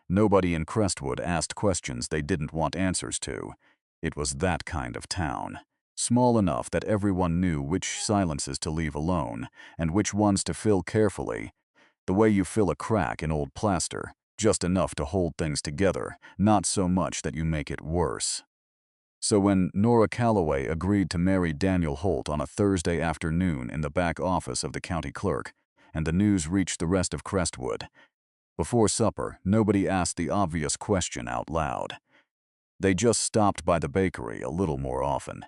Nobody in Crestwood asked questions they didn't want answers to. It was that kind of town. Small enough that everyone knew which silences to leave alone, and which ones to fill carefully. The way you fill a crack in old plaster, just enough to hold things together, not so much that you make it worse. So when Nora Calloway agreed to marry Daniel Holt on a Thursday afternoon in the back office of the county clerk, and the news reached the rest of Crestwood, before supper, nobody asked the obvious question out loud. They just stopped by the bakery a little more often.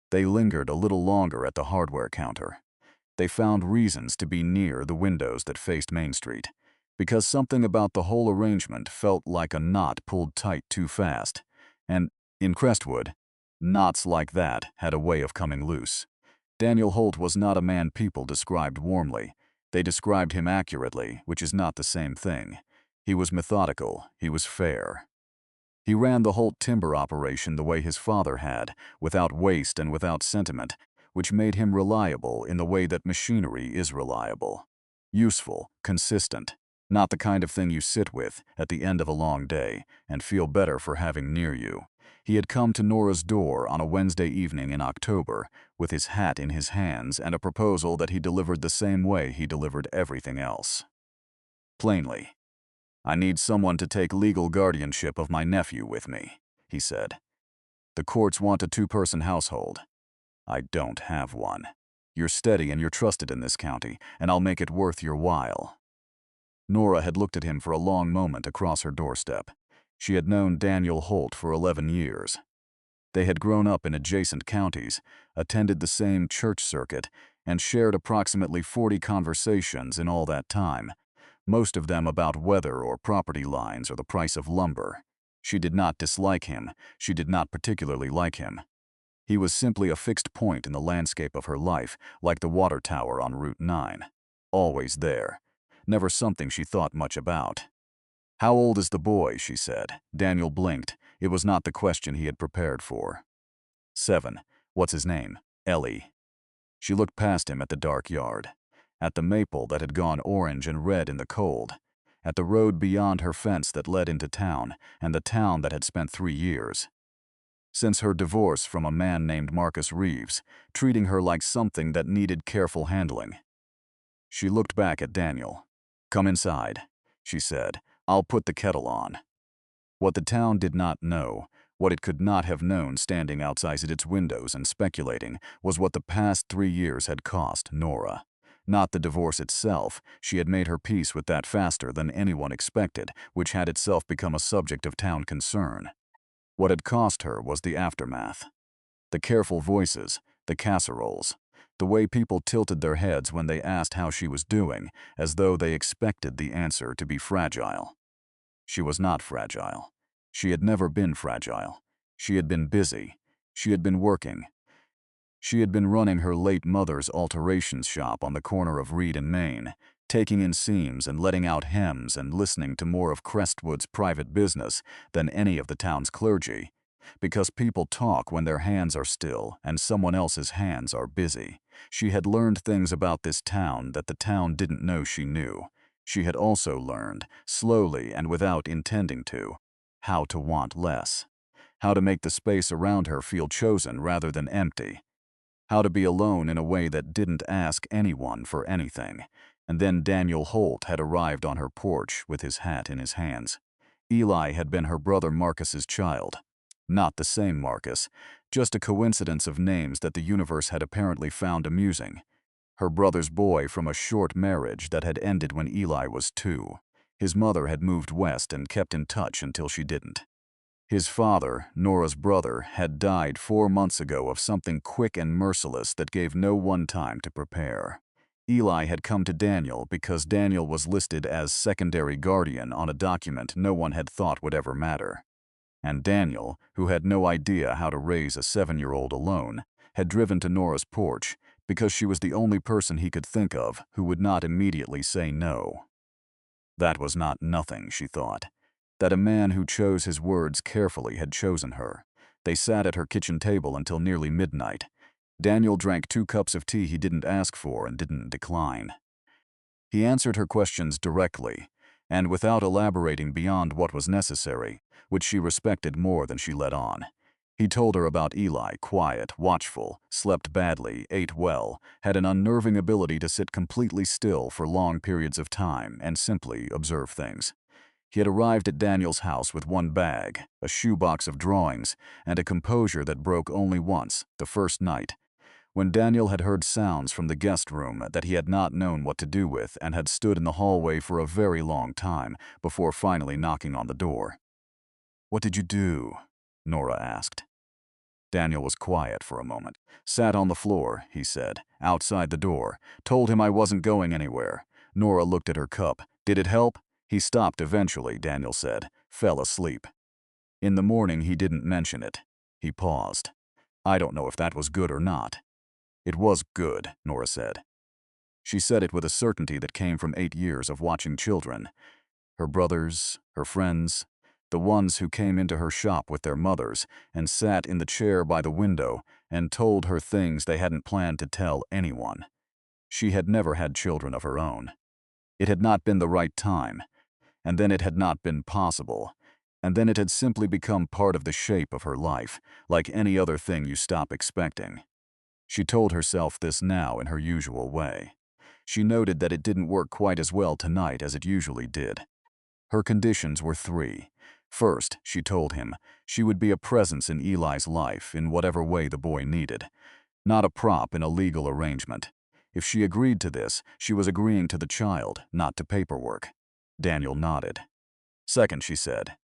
They lingered a little longer at the hardware counter. They found reasons to be near the windows that faced Main Street, because something about the whole arrangement felt like a knot pulled tight too fast. And, in Crestwood, knots like that had a way of coming loose. Daniel Holt was not a man people described warmly. They described him accurately, which is not the same thing. He was methodical, he was fair. He ran the Holt timber operation the way his father had, without waste and without sentiment, which made him reliable in the way that machinery is reliable. Useful, consistent, not the kind of thing you sit with at the end of a long day and feel better for having near you. He had come to Nora's door on a Wednesday evening in October, with his hat in his hands and a proposal that he delivered the same way he delivered everything else. Plainly, "I need someone to take legal guardianship of my nephew with me," he said. "The courts want a two-person household. I don't have one. You're steady and you're trusted in this county, and I'll make it worth your while." Nora had looked at him for a long moment across her doorstep. She had known Daniel Holt for 11 years. They had grown up in adjacent counties, attended the same church circuit, and shared approximately 40 conversations in all that time, most of them about weather or property lines or the price of lumber. She did not dislike him. She did not particularly like him. He was simply a fixed point in the landscape of her life, like the water tower on Route 9. Always there. Never something she thought much about. "How old is the boy?" she said. Daniel blinked. It was not the question he had prepared for. 7. "What's his name?" "Ellie." She looked past him at the dark yard, at the maple that had gone orange and red in the cold, at the road beyond her fence that led into town, and the town that had spent 3 years. Since her divorce from a man named Marcus Reeves, treating her like something that needed careful handling. She looked back at Daniel. "Come inside," she said. "I'll put the kettle on." What the town did not know, what it could not have known standing outside its windows and speculating, was what the past 3 years had cost Nora. Not the divorce itself. She had made her peace with that faster than anyone expected, which had itself become a subject of town concern. What had cost her was the aftermath. The careful voices, the casseroles, the way people tilted their heads when they asked how she was doing, as though they expected the answer to be fragile. She was not fragile. She had never been fragile. She had been busy. She had been working. She had been running her late mother's alterations shop on the corner of Reed and Main, taking in seams and letting out hems and listening to more of Crestwood's private business than any of the town's clergy, because people talk when their hands are still and someone else's hands are busy. She had learned things about this town that the town didn't know she knew. She had also learned, slowly and without intending to, how to want less, how to make the space around her feel chosen rather than empty, how to be alone in a way that didn't ask anyone for anything. And then Daniel Holt had arrived on her porch with his hat in his hands. Eli had been her brother Marcus's child. Not the same Marcus, just a coincidence of names that the universe had apparently found amusing. Her brother's boy from a short marriage that had ended when Eli was 2. His mother had moved west and kept in touch until she didn't. His father, Nora's brother, had died 4 months ago of something quick and merciless that gave no one time to prepare. Eli had come to Daniel because Daniel was listed as secondary guardian on a document no one had thought would ever matter. And Daniel, who had no idea how to raise a 7-year-old alone, had driven to Nora's porch because she was the only person he could think of who would not immediately say no. That was not nothing, she thought. That a man who chose his words carefully had chosen her. They sat at her kitchen table until nearly midnight. Daniel drank 2 cups of tea he didn't ask for and didn't decline. He answered her questions directly, and without elaborating beyond what was necessary, which she respected more than she let on. He told her about Eli, quiet, watchful, slept badly, ate well, had an unnerving ability to sit completely still for long periods of time and simply observe things. He had arrived at Daniel's house with one bag, a shoebox of drawings, and a composure that broke only once, the first night, when Daniel had heard sounds from the guest room that he had not known what to do with and had stood in the hallway for a very long time before finally knocking on the door. "What did you do?" Nora asked. Daniel was quiet for a moment. "Sat on the floor," he said, "outside the door. Told him I wasn't going anywhere." Nora looked at her cup. "Did it help?" "He stopped eventually," Daniel said. "Fell asleep. In the morning he didn't mention it." He paused. "I don't know if that was good or not." "It was good," Nora said. She said it with a certainty that came from 8 years of watching children. Her brothers, her friends, the ones who came into her shop with their mothers and sat in the chair by the window and told her things they hadn't planned to tell anyone. She had never had children of her own. It had not been the right time, and then it had not been possible, and then it had simply become part of the shape of her life, like any other thing you stop expecting. She told herself this now in her usual way. She noted that it didn't work quite as well tonight as it usually did. Her conditions were 3. First, she told him, she would be a presence in Eli's life in whatever way the boy needed, not a prop in a legal arrangement. If she agreed to this, she was agreeing to the child, not to paperwork. Daniel nodded. Second, she said,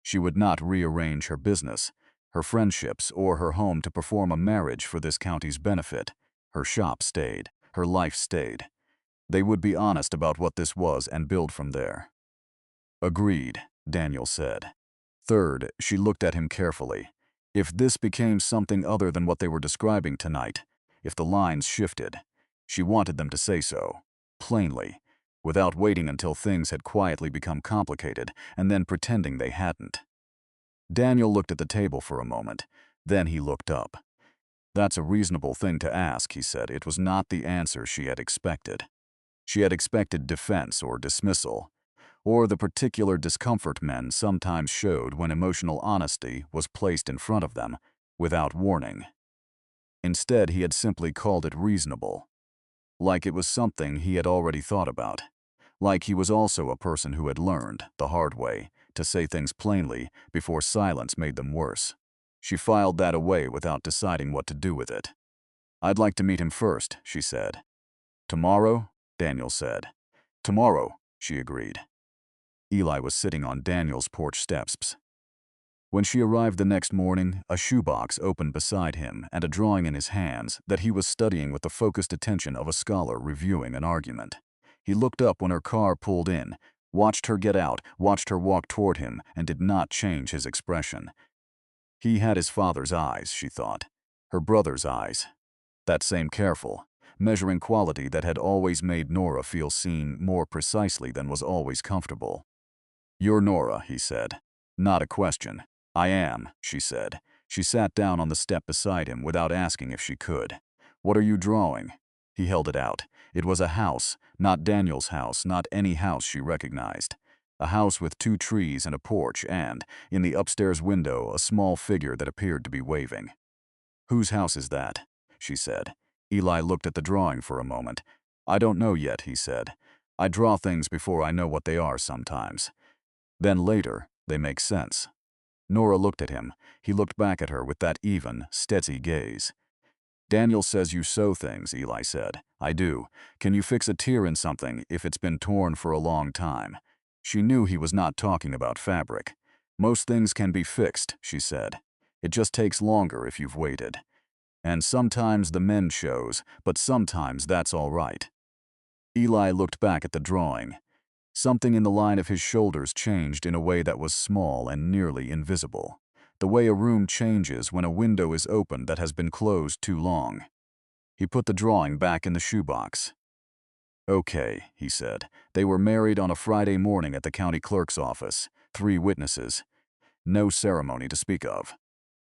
she would not rearrange her business, her friendships, or her home to perform a marriage for this county's benefit. Her shop stayed. Her life stayed. They would be honest about what this was and build from there. "Agreed," Daniel said. Third, she looked at him carefully. If this became something other than what they were describing tonight, if the lines shifted, she wanted them to say so, plainly, without waiting until things had quietly become complicated and then pretending they hadn't. Daniel looked at the table for a moment. Then he looked up. "That's a reasonable thing to ask," he said. It was not the answer she had expected. She had expected defense or dismissal, or the particular discomfort men sometimes showed when emotional honesty was placed in front of them, without warning. Instead, he had simply called it reasonable, like it was something he had already thought about, like he was also a person who had learned, the hard way, to say things plainly before silence made them worse. She filed that away without deciding what to do with it. "I'd like to meet him first," she said. "Tomorrow?" Daniel said. "Tomorrow," she agreed. Eli was sitting on Daniel's porch steps. When she arrived the next morning, a shoebox opened beside him and a drawing in his hands that he was studying with the focused attention of a scholar reviewing an argument. He looked up when her car pulled in, watched her get out, watched her walk toward him, and did not change his expression. He had his father's eyes, she thought, her brother's eyes. That same careful, measuring quality that had always made Nora feel seen more precisely than was always comfortable. "You're Nora," he said. Not a question. "I am," she said. She sat down on the step beside him without asking if she could. "What are you drawing?" He held it out. It was a house, not Daniel's house, not any house she recognized. A house with 2 trees and a porch and, in the upstairs window, a small figure that appeared to be waving. "Whose house is that?" she said. Eli looked at the drawing for a moment. "I don't know yet," he said. "I draw things before I know what they are sometimes. Then later, they make sense." Nora looked at him. He looked back at her with that even, steady gaze. "Daniel says you sew things," Eli said. "I do. Can you fix a tear in something if it's been torn for a long time?" She knew he was not talking about fabric. "Most things can be fixed," she said. "It just takes longer if you've waited. And sometimes the mend shows, but sometimes that's all right." Eli looked back at the drawing. Something in the line of his shoulders changed in a way that was small and nearly invisible. The way a room changes when a window is open that has been closed too long. He put the drawing back in the shoebox. "Okay," he said. "They were married on a Friday morning at the county clerk's office. 3 witnesses. No ceremony to speak of."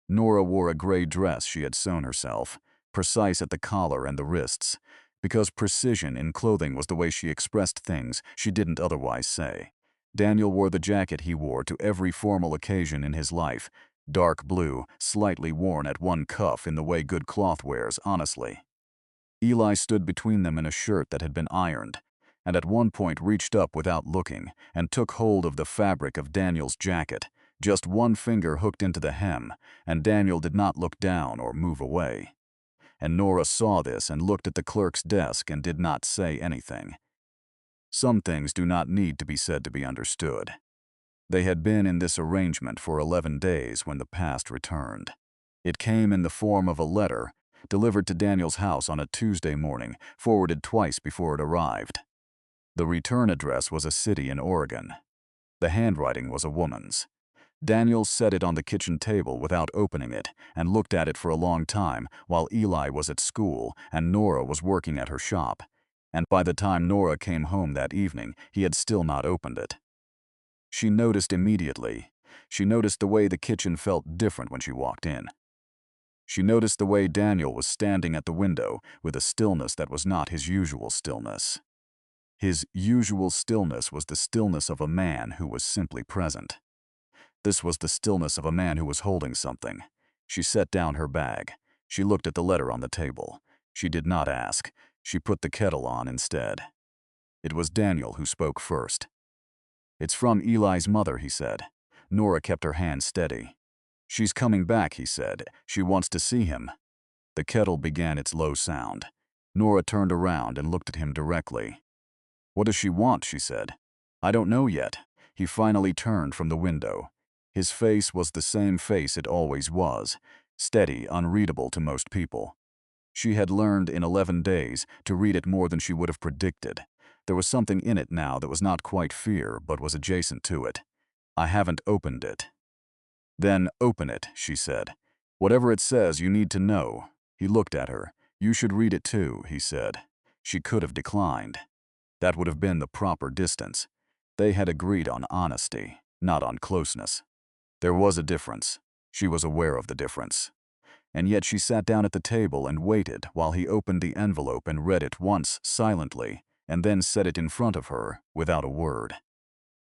Nora wore a gray dress she had sewn herself, precise at the collar and the wrists, because precision in clothing was the way she expressed things she didn't otherwise say. Daniel wore the jacket he wore to every formal occasion in his life, dark blue, slightly worn at one cuff in the way good cloth wears, honestly. Eli stood between them in a shirt that had been ironed, and at one point reached up without looking and took hold of the fabric of Daniel's jacket, just one finger hooked into the hem, and Daniel did not look down or move away. And Nora saw this and looked at the clerk's desk and did not say anything. Some things do not need to be said to be understood. They had been in this arrangement for 11 days when the past returned. It came in the form of a letter, delivered to Daniel's house on a Tuesday morning, forwarded twice before it arrived. The return address was a city in Oregon. The handwriting was a woman's. Daniel set it on the kitchen table without opening it and looked at it for a long time while Eli was at school and Nora was working at her shop. And by the time Nora came home that evening, he had still not opened it. She noticed immediately. She noticed the way the kitchen felt different when she walked in. She noticed the way Daniel was standing at the window with a stillness that was not his usual stillness. His usual stillness was the stillness of a man who was simply present. This was the stillness of a man who was holding something. She set down her bag. She looked at the letter on the table. She did not ask. She put the kettle on instead. It was Daniel who spoke first. "It's from Eli's mother," he said. Nora kept her hand steady. "She's coming back," he said. "She wants to see him." The kettle began its low sound. Nora turned around and looked at him directly. "What does she want?" she said. "I don't know yet." He finally turned from the window. His face was the same face it always was, steady, unreadable to most people. She had learned in 11 days to read it more than she would have predicted. There was something in it now that was not quite fear, but was adjacent to it. "I haven't opened it." "Then open it," she said. "Whatever it says, you need to know." He looked at her. "You should read it too," he said. She could have declined. That would have been the proper distance. They had agreed on honesty, not on closeness. There was a difference. She was aware of the difference. And yet she sat down at the table and waited while he opened the envelope and read it once silently, and then set it in front of her without a word.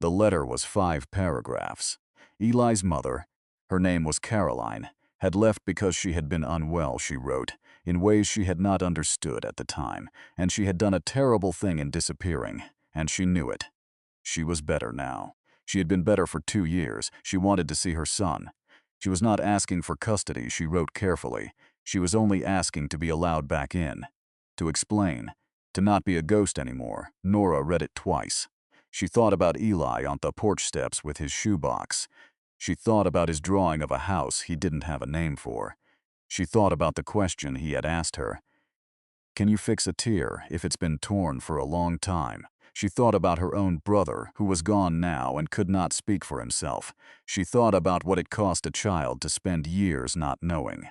The letter was 5 paragraphs. Eli's mother, her name was Caroline, had left because she had been unwell, she wrote, in ways she had not understood at the time, and she had done a terrible thing in disappearing, and she knew it. She was better now. She had been better for 2 years. She wanted to see her son. She was not asking for custody, she wrote carefully. She was only asking to be allowed back in. To explain. To not be a ghost anymore. Nora read it twice. She thought about Eli on the porch steps with his shoebox. She thought about his drawing of a house he didn't have a name for. She thought about the question he had asked her. "Can you fix a tear if it's been torn for a long time?" She thought about her own brother, who was gone now and could not speak for himself. She thought about what it cost a child to spend years not knowing.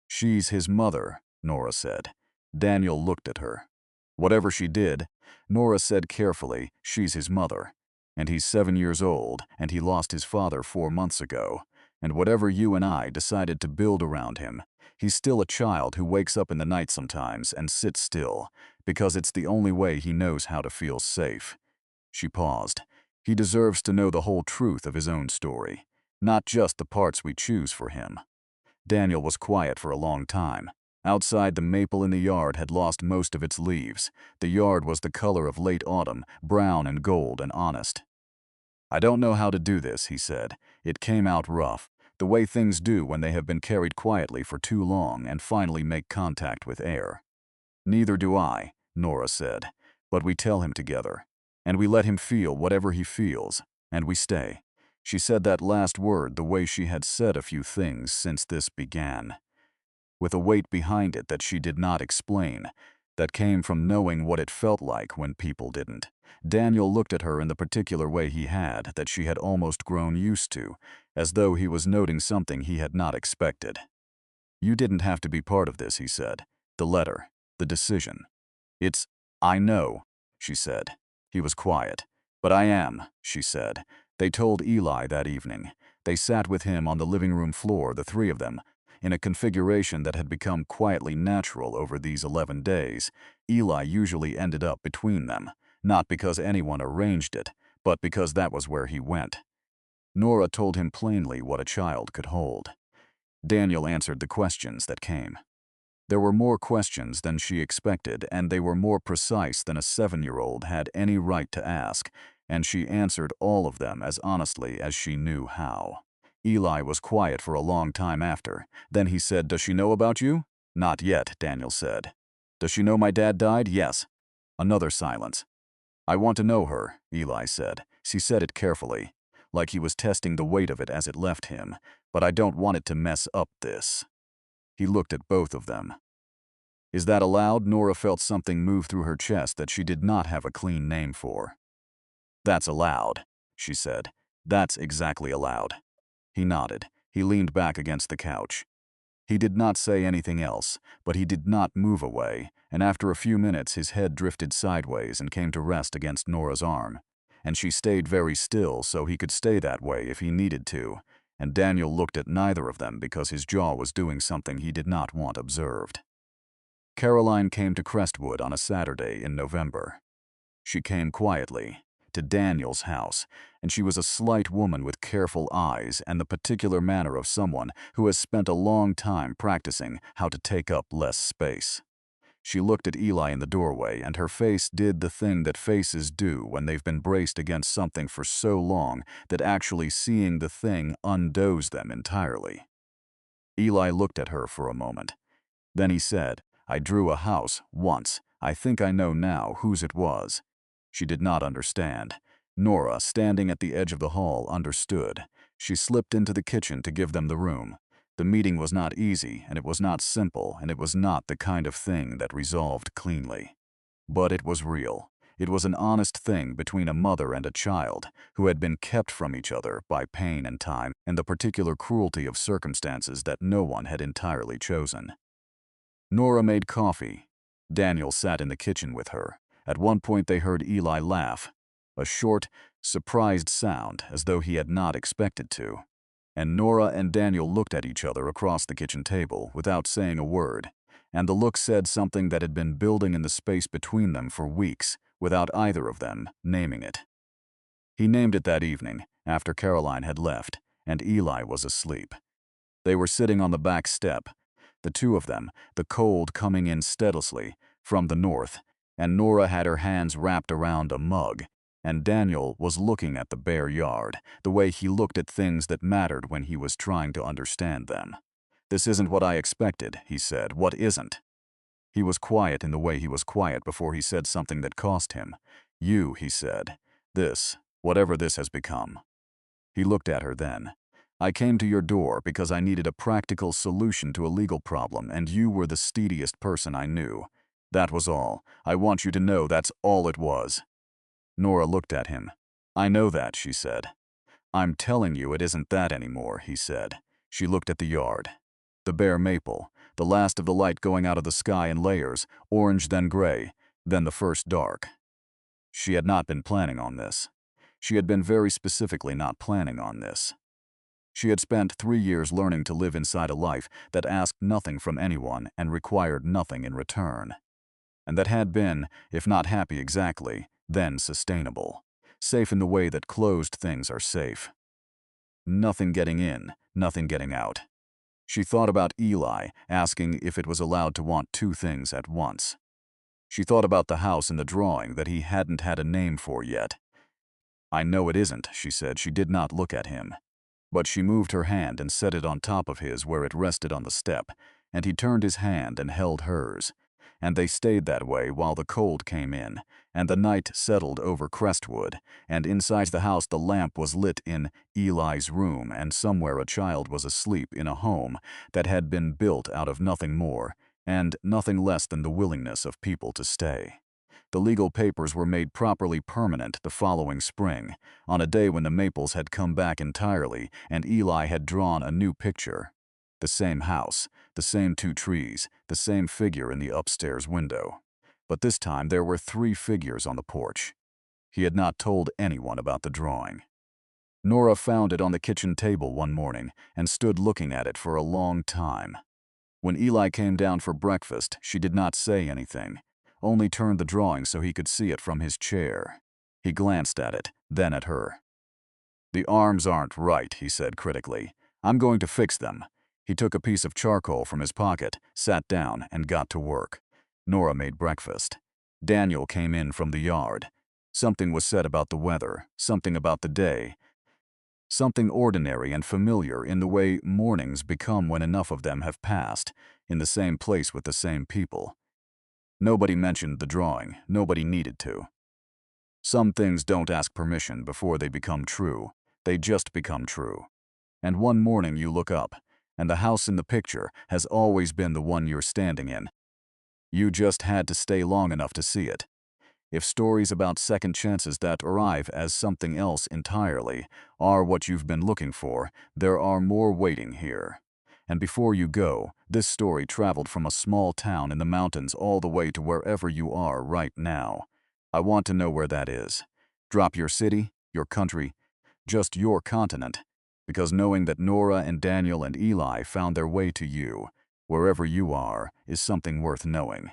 "She's his mother," Nora said. Daniel looked at her. "Whatever she did," Nora said carefully, "she's his mother. And he's 7 years old, and he lost his father 4 months ago. And whatever you and I decided to build around him, he's still a child who wakes up in the night sometimes and sits still, because it's the only way he knows how to feel safe." She paused. "He deserves to know the whole truth of his own story, not just the parts we choose for him." Daniel was quiet for a long time. Outside, the maple in the yard had lost most of its leaves. The yard was the color of late autumn, brown and gold and honest. "I don't know how to do this," he said. "It came out rough, the way things do when they have been carried quietly for too long and finally make contact with air." "Neither do I," Nora said. "But we tell him together. And we let him feel whatever he feels. And we stay." She said that last word the way she had said a few things since this began, with a weight behind it that she did not explain, that came from knowing what it felt like when people didn't. Daniel looked at her in the particular way he had, that she had almost grown used to, as though he was noting something he had not expected. "You didn't have to be part of this," he said. "The letter, the decision. It's, I know," she said. He was quiet. "But I am," she said. They told Eli that evening. They sat with him on the living room floor, the 3 of them, in a configuration that had become quietly natural over these 11 days. Eli usually ended up between them, not because anyone arranged it, but because that was where he went. Nora told him plainly what a child could hold. Daniel answered the questions that came. There were more questions than she expected, and they were more precise than a 7-year-old had any right to ask, and she answered all of them as honestly as she knew how. Eli was quiet for a long time after. Then he said, "Does she know about you?" "Not yet," Daniel said. "Does she know my dad died?" "Yes." Another silence. "I want to know her," Eli said. She said it carefully, like he was testing the weight of it as it left him, "but I don't want it to mess up this." He looked at both of them. "Is that allowed?" Nora felt something move through her chest that she did not have a clean name for. "That's allowed," she said. "That's exactly allowed." He nodded. He leaned back against the couch. He did not say anything else, but he did not move away, and after a few minutes his head drifted sideways and came to rest against Nora's arm. And she stayed very still so he could stay that way if he needed to, and Daniel looked at neither of them because his jaw was doing something he did not want observed. Caroline came to Crestwood on a Saturday in November. She came quietly to Daniel's house, and she was a slight woman with careful eyes and the particular manner of someone who has spent a long time practicing how to take up less space. She looked at Eli in the doorway, and her face did the thing that faces do when they've been braced against something for so long that actually seeing the thing undoes them entirely. Eli looked at her for a moment. Then he said, "I drew a house once. I think I know now whose it was." She did not understand. Nora, standing at the edge of the hall, understood. She slipped into the kitchen to give them the room. The meeting was not easy, and it was not simple, and it was not the kind of thing that resolved cleanly. But it was real. It was an honest thing between a mother and a child who had been kept from each other by pain and time and the particular cruelty of circumstances that no one had entirely chosen. Nora made coffee. Daniel sat in the kitchen with her. At one point they heard Eli laugh, a short, surprised sound as though he had not expected to. And Nora and Daniel looked at each other across the kitchen table without saying a word, and the look said something that had been building in the space between them for weeks without either of them naming it. He named it that evening, after Caroline had left, and Eli was asleep. They were sitting on the back step, the two of them, the cold coming in steadily from the north, and Nora had her hands wrapped around a mug, and Daniel was looking at the bare yard, the way he looked at things that mattered when he was trying to understand them. "This isn't what I expected," he said. "What isn't?" He was quiet in the way he was quiet before he said something that cost him. "You," he said. "This, whatever this has become." He looked at her then. "I came to your door because I needed a practical solution to a legal problem, and you were the steadiest person I knew. That was all. I want you to know that's all it was." Nora looked at him. "I know that," she said. "I'm telling you it isn't that anymore," he said. She looked at the yard. The bare maple, the last of the light going out of the sky in layers, orange then gray, then the first dark. She had not been planning on this. She had been very specifically not planning on this. She had spent 3 years learning to live inside a life that asked nothing from anyone and required nothing in return. And that had been, if not happy exactly, then sustainable. Safe in the way that closed things are safe. Nothing getting in, nothing getting out. She thought about Eli, asking if it was allowed to want 2 things at once. She thought about the house in the drawing that he hadn't had a name for yet. "I know it isn't," she said. She did not look at him. But she moved her hand and set it on top of his where it rested on the step, and he turned his hand and held hers. And they stayed that way while the cold came in, and the night settled over Crestwood, and inside the house the lamp was lit in Eli's room, and somewhere a child was asleep in a home that had been built out of nothing more, and nothing less than the willingness of people to stay. The legal papers were made properly permanent the following spring, on a day when the maples had come back entirely and Eli had drawn a new picture. The same house, the same 2 trees, the same figure in the upstairs window. But this time there were 3 figures on the porch. He had not told anyone about the drawing. Nora found it on the kitchen table one morning and stood looking at it for a long time. When Eli came down for breakfast, she did not say anything, only turned the drawing so he could see it from his chair. He glanced at it, then at her. "The arms aren't right," he said critically. "I'm going to fix them." He took a piece of charcoal from his pocket, sat down, and got to work. Nora made breakfast. Daniel came in from the yard. Something was said about the weather, something about the day, something ordinary and familiar in the way mornings become when enough of them have passed, in the same place with the same people. Nobody mentioned the drawing, nobody needed to. Some things don't ask permission before they become true, they just become true. And one morning you look up, and the house in the picture has always been the one you're standing in. You just had to stay long enough to see it. If stories about second chances that arrive as something else entirely are what you've been looking for, there are more waiting here. And before you go, this story traveled from a small town in the mountains all the way to wherever you are right now. I want to know where that is. Drop your city, your country, just your continent. Because knowing that Nora and Daniel and Eli found their way to you, wherever you are, is something worth knowing.